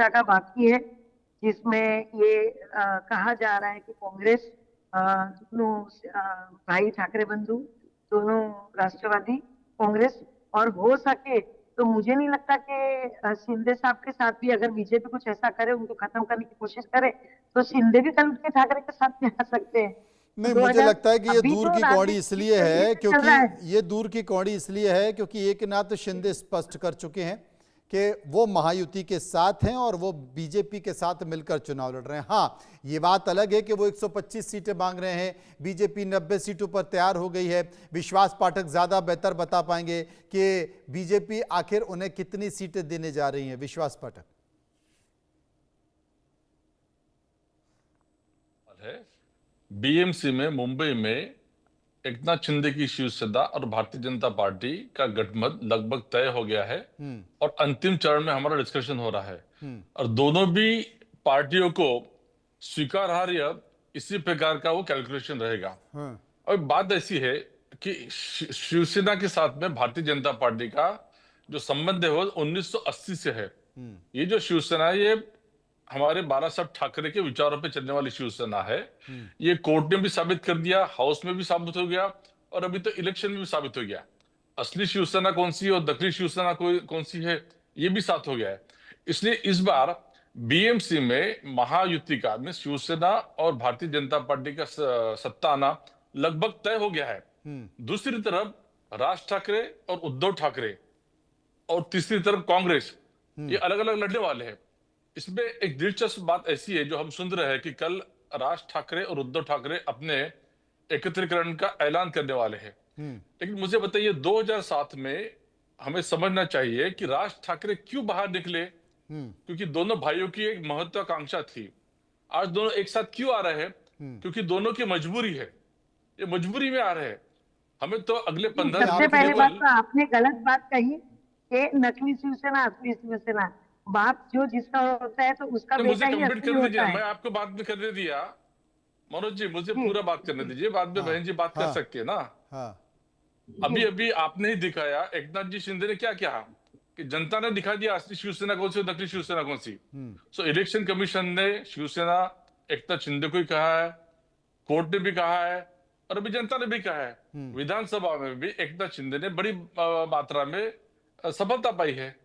चर्चा का बाकी है, जिसमें ये कहा जा रहा है कि कांग्रेस, दोनों भाई ठाकरे बंधु, दोनों राष्ट्रवादी कांग्रेस, और हो सके तो मुझे नहीं लगता कि शिंदे साहब के साथ भी अगर बीजेपी कुछ ऐसा करे, उनको खत्म करने की कोशिश करे, तो शिंदे भी कल उठ के ठाकरे के साथ में आ सकते हैं। तो नहीं, मुझे 2000 लगता है कि ये अभी दूर तो की कौड़ी राजनीति इसलिए ये है चल क्योंकि रहा है। ये दूर की कौड़ी इसलिए है क्योंकि एक नाथ शिंदे स्पष्ट कर चुके हैं कि वो महायुति के साथ हैं और वो बीजेपी के साथ मिलकर चुनाव लड़ रहे हैं। हाँ, ये बात अलग है कि वो 125 सीटें मांग रहे हैं, बीजेपी 90 सीटों पर तैयार हो गई है। विश्वास पाठक ज्यादा बेहतर बता पाएंगे कि बीजेपी आखिर उन्हें कितनी सीटें देने जा रही है। विश्वास पाठक है बीएमसी में मुंबई में एकनाथ शिंदे की शिवसेना और भारतीय जनता पार्टी का गठबंधन लगभग तय हो गया है और अंतिम चरण में हमारा डिस्कशन हो रहा है और दोनों भी पार्टियों को स्वीकार्य इसी प्रकार का वो कैलकुलेशन रहेगा। और बात ऐसी है कि शिवसेना के साथ में भारतीय जनता पार्टी का जो संबंध है वो 1980 से है। ये जो शिवसेना है ये हमारे बाला साहब ठाकरे के विचारों पे चलने वाली शिवसेना है। ये कोर्ट ने भी साबित कर दिया, हाउस में भी साबित हो गया और अभी तो इलेक्शन में भी साबित हो गया। असली शिवसेना कौन सी है और नकली शिवसेना कौन सी है ये भी साथ हो गया है। इसलिए इस बार बीएमसी में महायुति का में शिवसेना और भारतीय जनता पार्टी का सत्ता आना लगभग तय हो गया है। दूसरी तरफ राज ठाकरे और उद्धव ठाकरे और तीसरी तरफ कांग्रेस, ये अलग अलग लड़ने वाले हैं। इसमें एक दिलचस्प बात ऐसी है जो हम सुन रहे हैं कि कल राज ठाकरे और उद्धव ठाकरे अपने एकत्रीकरण का ऐलान करने वाले हैं। लेकिन मुझे बताइए 2007 में हमें समझना चाहिए कि राज ठाकरे क्यों बाहर निकले, क्योंकि दोनों भाइयों की एक महत्वाकांक्षा थी। आज दोनों एक साथ क्यों आ रहे हैं, क्योंकि दोनों की मजबूरी है, ये मजबूरी में आ रहे हैं। हमें तो अगले 15 सबसे दिनों की पहले बात केवल तो आपने गलत बात कही कि नकली शिवसेना असली शिवसेना। बाप जो जिसका होता है तो उसका तो बेटा मुझे ही कंप्लीट असली करने होता दीजिए, है। मैं आपको बात में करने दिया। मनोज जी मुझे जी पूरा बात करने जी दीजिए, बाद में हाँ बहन जी बात कर हाँ सकती है ना। हाँ अभी जी अभी आपने ही दिखाया, एकनाथ जी शिंदे ने क्या कहा कि जनता ने दिखा दिया असली शिवसेना कौन सी और नकली शिवसेना कौन सी। सो इलेक्शन कमीशन ने शिवसेना एकनाथ शिंदे को ही कहा है, कोर्ट ने भी कहा है और अभी जनता ने भी कहा है। विधानसभा में भी एकनाथ शिंदे ने बड़ी मात्रा में सफलता पाई है।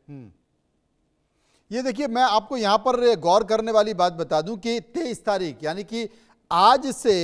ये देखिए, मैं आपको यहां पर गौर करने वाली बात बता दूं कि 23 तारीख यानी कि आज से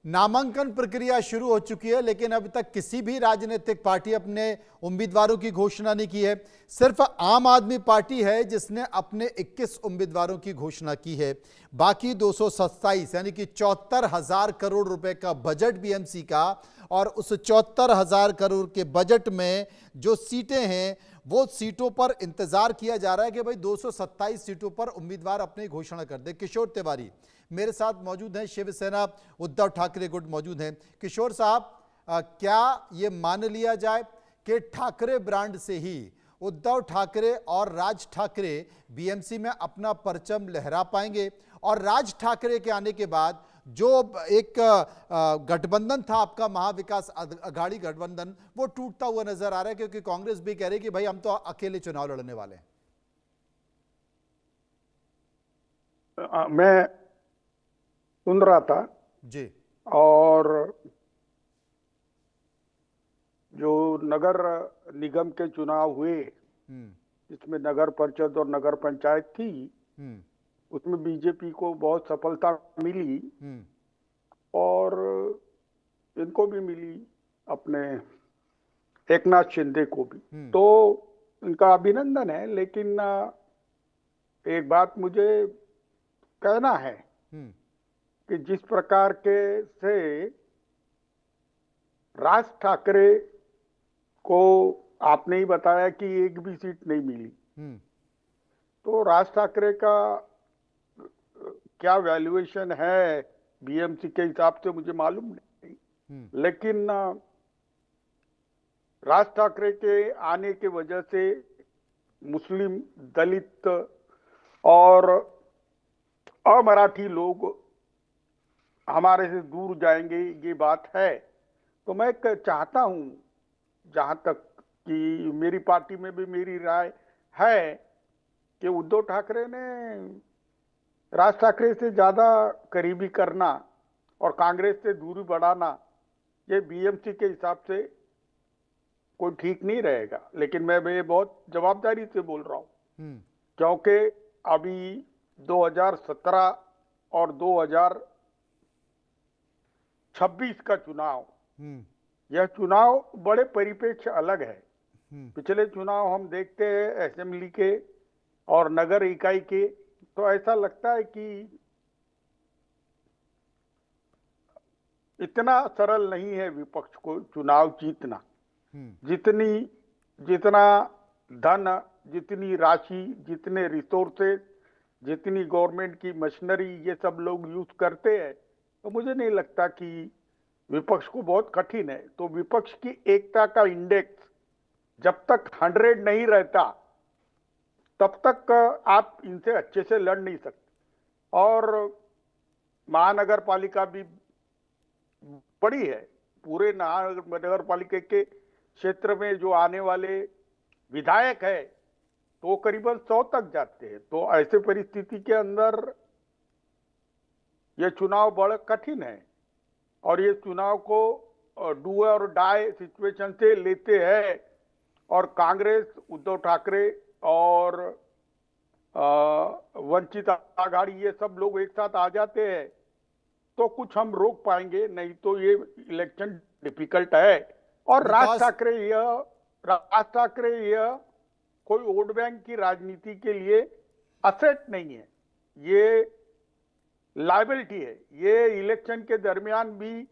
नामांकन प्रक्रिया शुरू हो चुकी है, लेकिन अभी तक किसी भी राजनीतिक पार्टी अपने उम्मीदवारों की घोषणा नहीं की है। सिर्फ आम आदमी पार्टी है जिसने अपने 21 उम्मीदवारों की घोषणा की है। बाकी 227 यानी कि 74,000 करोड़ रुपए का बजट बीएमसी का, और उस 74,000 करोड़ के बजट में जो सीटें हैं वो सीटों पर इंतजार किया जा रहा है कि भाई 227 सीटों पर उम्मीदवार अपनी घोषणा कर दे। किशोर तिवारी मेरे साथ मौजूद हैं, शिवसेना उद्धव ठाकरे गुट मौजूद हैं। किशोर साहब, क्या ये मान लिया जाए कि ठाकरे ब्रांड से ही उद्धव ठाकरे और राज ठाकरे बीएमसी में अपना परचम लहरा पाएंगे, और राज ठाकरे के आने के बाद जो एक गठबंधन था आपका महाविकास अघाड़ी गठबंधन, वो टूटता हुआ नजर आ रहा है, क्योंकि कांग्रेस भी कह रही है कि भाई हम तो अकेले चुनाव लड़ने वाले हैं। मैं सुन रहा था जी। और जो नगर निगम के चुनाव हुए जिसमें नगर परिषद और नगर पंचायत थी, उसमें बीजेपी को बहुत सफलता मिली और इनको भी मिली, अपने एकनाथ शिंदे को भी, तो इनका अभिनंदन है। लेकिन एक बात मुझे कहना है कि जिस प्रकार के से राज ठाकरे को आपने ही बताया कि एक भी सीट नहीं मिली, तो राज ठाकरे का क्या वैल्यूएशन है बीएमसी के हिसाब से मुझे मालूम नहीं, लेकिन राज ठाकरे के आने के वजह से मुस्लिम, दलित और अमराठी लोग हमारे से दूर जाएंगे, ये बात है। तो मैं चाहता हूं, जहां तक कि मेरी पार्टी में भी मेरी राय है कि उद्धव ठाकरे ने राज ठाकरे से ज्यादा करीबी करना और कांग्रेस से दूरी बढ़ाना, ये बीएमसी के हिसाब से कोई ठीक नहीं रहेगा। लेकिन मैं बहुत जवाबदारी से बोल रहा हूं, क्योंकि अभी 2017 और 2026 का चुनाव, यह चुनाव बड़े परिप्रेक्ष्य अलग है। पिछले चुनाव हम देखते हैं असेंबली के और नगर इकाई के, तो ऐसा लगता है कि इतना सरल नहीं है विपक्ष को चुनाव जीतना। जितना धन, जितनी राशि, जितने रिसोर्सेज, जितनी गवर्नमेंट की मशीनरी ये सब लोग यूज करते हैं, तो मुझे नहीं लगता कि विपक्ष को बहुत कठिन है। तो विपक्ष की एकता का इंडेक्स जब तक 100 नहीं रहता तब तक आप इनसे अच्छे से लड़ नहीं सकते। और महानगर पालिका भी बड़ी है, पूरे नगर पालिका के क्षेत्र में जो आने वाले विधायक है तो करीबन 100 तक जाते हैं। तो ऐसे परिस्थिति के अंदर यह चुनाव बड़ा कठिन है और ये चुनाव को डू और डाई सिचुएशन से लेते हैं। और कांग्रेस, उद्धव ठाकरे और वंचित आघाड़ी ये सब लोग एक साथ आ जाते हैं तो कुछ हम रोक पाएंगे, नहीं तो ये इलेक्शन डिफिकल्ट है। और राज ठाकरे यह कोई वोट बैंक की राजनीति के लिए असेट नहीं है, ये लायबिलिटी है। ये इलेक्शन के दरमियान भी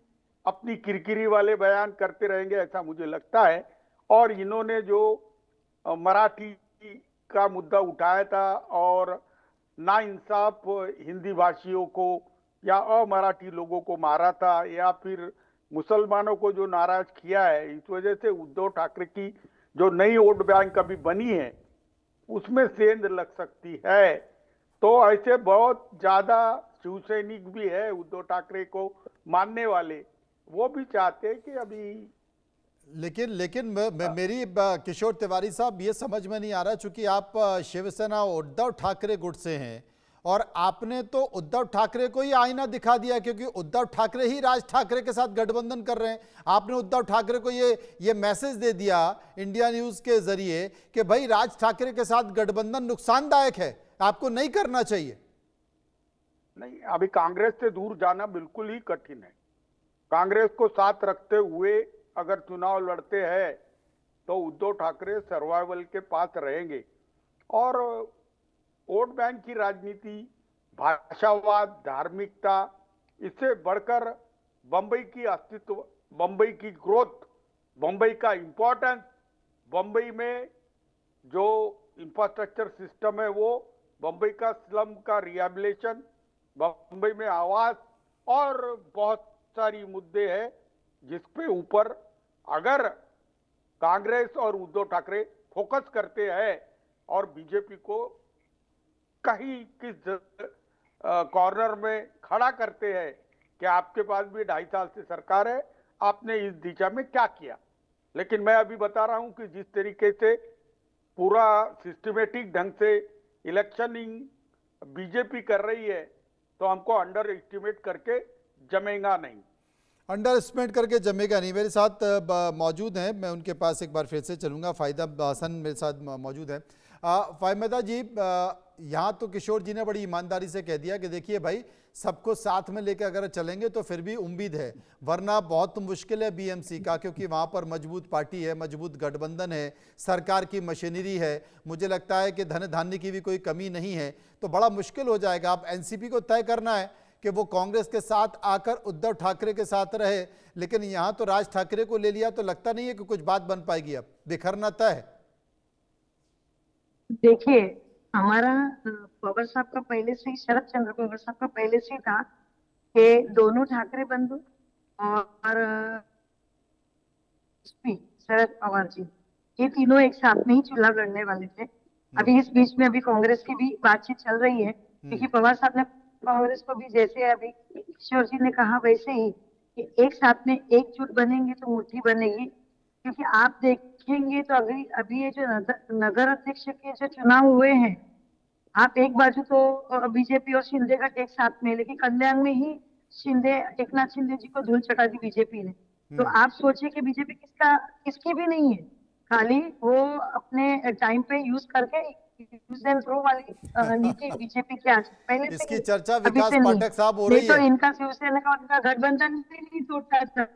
अपनी किरकिरी वाले बयान करते रहेंगे ऐसा मुझे लगता है। और इन्होंने जो मराठी का मुद्दा उठाया था और नाइंसाफ हिंदी भाषियों को या अमराठी लोगों को मारा था या फिर मुसलमानों को जो नाराज किया है, इस वजह से उद्धव ठाकरे की जो नई वोट बैंक अभी बनी है उसमें सेंध लग सकती है। तो ऐसे बहुत ज्यादा शिवसैनिक भी है उद्धव ठाकरे को मानने वाले, वो भी चाहते हैं कि अभी लेकिन मेरी किशोर तिवारी साहब ये समझ में नहीं आ रहा, चूंकि आप शिवसेना उद्धव ठाकरे गुट से हैं और आपने तो उद्धव ठाकरे को ही आईना दिखा दिया, क्योंकि उद्धव ठाकरे ही राज ठाकरे के साथ गठबंधन कर रहे हैं। आपने उद्धव ठाकरे को ये मैसेज दे दिया इंडिया न्यूज के जरिए कि भाई राज ठाकरे के साथ गठबंधन नुकसानदायक है, आपको नहीं करना चाहिए। नहीं, अभी कांग्रेस से दूर जाना बिल्कुल ही कठिन है। कांग्रेस को साथ रखते हुए अगर चुनाव लड़ते हैं तो उद्धव ठाकरे सर्वाइवल के पास रहेंगे। और वोट बैंक की राजनीति, भाषावाद, धार्मिकता, इससे बढ़कर बंबई की अस्तित्व, बंबई की ग्रोथ, बंबई का इंपॉर्टेंस, बंबई में जो इंफ्रास्ट्रक्चर सिस्टम है वो, बंबई का स्लम का रिहेबिलिटेशन, बंबई में आवास और बहुत सारी मुद्दे हैं जिसपे ऊपर अगर कांग्रेस और उद्धव ठाकरे फोकस करते हैं और बीजेपी को कहीं किस कॉर्नर में खड़ा करते हैं कि आपके पास भी 2.5 साल से सरकार है, आपने इस दिशा में क्या किया। लेकिन मैं अभी बता रहा हूं कि जिस तरीके से पूरा सिस्टमेटिक ढंग से इलेक्शनिंग बीजेपी कर रही है तो हमको अंडर एस्टिमेट करके जमेगा नहीं। अंडर एस्टिमेट करके जमेगा नहीं। मेरे साथ मौजूद हैं, मैं उनके पास एक बार फिर से चलूंगा। फायदा हसन मेरे साथ मौजूद है। फायदा जी, यहाँ तो किशोर जी ने बड़ी ईमानदारी से कह दिया कि देखिए भाई, सबको साथ में लेकर अगर चलेंगे तो फिर भी उम्मीद है, वरना बहुत मुश्किल है बीएमसी का, क्योंकि वहाँ पर मजबूत पार्टी है, मजबूत गठबंधन है, सरकार की मशीनरी है। मुझे लगता है कि धन धान्य की भी कोई कमी नहीं है, तो बड़ा मुश्किल हो जाएगा। अब एनसीपी को तय करना है कि वो कांग्रेस के साथ आकर उद्धव ठाकरे के साथ रहे, लेकिन यहाँ तो राज ठाकरे को ले लिया तो लगता नहीं है कि कुछ बात बन पाएगी। अब बिखरना तय है। देखिए, हमारा पवार साहब का पहले से ही, शरद चंद्र पवार साहब का पहले से था कि दोनों ठाकरे बंधु और शरद पवार जी, ये तीनों एक साथ में ही चुनाव लड़ने वाले थे। अभी इस बीच में अभी कांग्रेस की भी बातचीत चल रही है, क्योंकि पवार साहब ने कांग्रेस को भी, जैसे अभी किशोर जी ने कहा वैसे ही, कि एक साथ में एकजुट बनेंगे तो मुट्ठी बनेगी। क्योंकि आप देखेंगे तो अभी ये जो नगर अध्यक्ष के जो चुनाव हुए हैं, आप एक बाजू तो बीजेपी और शिंदे का एक साथ में, लेकिन कल्याण में ही शिंदे, एकनाथ शिंदे जी को धूल चटा दी बीजेपी ने। तो आप सोचिए कि बीजेपी किसकी भी नहीं है, खाली वो अपने टाइम पे यूज करके यूज एंड थ्रो वाली नीति बीजेपी की आज पहले से इसकी ही, चर्चा अभी विकास से नहीं। पाठक साहब हो नहीं रही तो है। इनका शिवसेना का उनका गठबंधन भी नहीं टूटा था।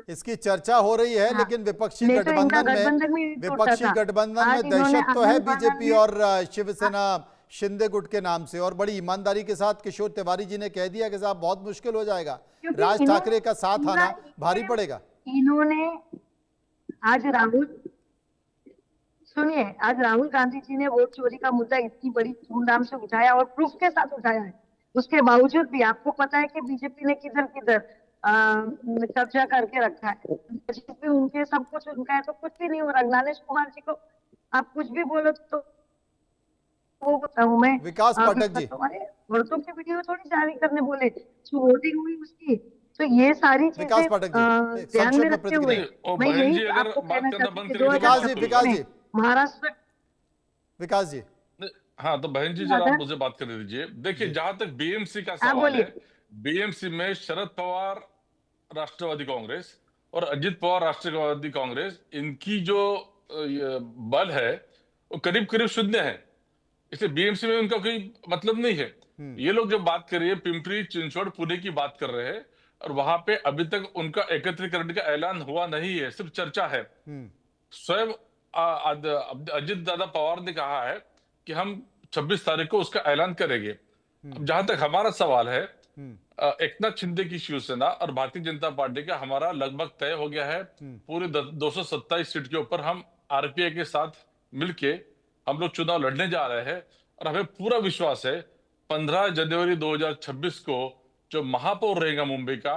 इसकी चर्चा हो रही है, हाँ, लेकिन विपक्षी नहीं तो इनका गठबंधन में गठबंधन भी टूटा था। आज इन्होंने दहशत तो है आनंद फानन बीजेपी में और शिवसेना शिंदे गुट के नाम से। और बड़ी ईमानदारी के साथ किशोर तिवारी जी ने कह दिया कि साहब बहुत मुश्किल हो जाएगा, क्योंकि राज ठाकरे का साथ पूरा आना भारी पड़ेगा। इन्होंने आज आज राहुल गांधी जी ने वोट चोरी का मुद्दा इतनी बड़ी धूमधाम से उठाया और प्रूफ के साथ उठाया है। उसके बावजूद भी आपको पता है कि बीजेपी ने किधर किधर कब्जा करके रखा है। बीजेपी उनके सब कुछ उनका है, तो कुछ भी नहीं हो रहा। ज्ञानेश कुमार जी को आप कुछ भी बोलो तो वो बताऊं मैं, विकास पाठक जी, तुम्हारे औरतों की वीडियो थोड़ी जारी करने बोले, जो वोटिंग हुई उसकी। तो ये सारी विकास चीजें पाठक जी ध्यान में संक्षेप में रखते हुए प्रतिक्रिया। और मैं बहन यही जी अगर आपको बात कहना करना चाहती बंद हूँ कि करेंगे तो विकास जी, 2026 विकास में जी, महाराष्ट्र विकास जी, हाँ तो बहन जी जरा आप मुझे बात करने दीजिए। देखिए जहां तक बीएमसी का आप सवाल है, बोलिए। बीएमसी में शरद पवार राष्ट्रवादी कांग्रेस और अजित पवार राष्ट्रवादी कांग्रेस, इनकी जो ये बल है वो करीब करीब शून्य है, इसलिए बीएमसी में उनका कोई मतलब नहीं है। ये लोग जब बात कर रही है पिंपरी चिंचवड़ पुणे की बात कर रहे हैं, और वहां पे अभी तक उनका एकत्रीकरण का ऐलान हुआ नहीं है, सिर्फ चर्चा है। स्वयं अजित दादा पवार ने कहा है कि हम 26 तारीख को उसका ऐलान करेंगे। अब जहां तक हमारा सवाल है, एकनाथ शिंदे की शिवसेना और भारतीय जनता पार्टी का हमारा लगभग तय हो गया है। पूरे 227 सीट के ऊपर हम आरपीआई के साथ मिलके हम लोग चुनाव लड़ने जा रहे हैं, और हमें पूरा विश्वास है 15 जनवरी 2026 को जो महापौर रहेगा मुंबई का,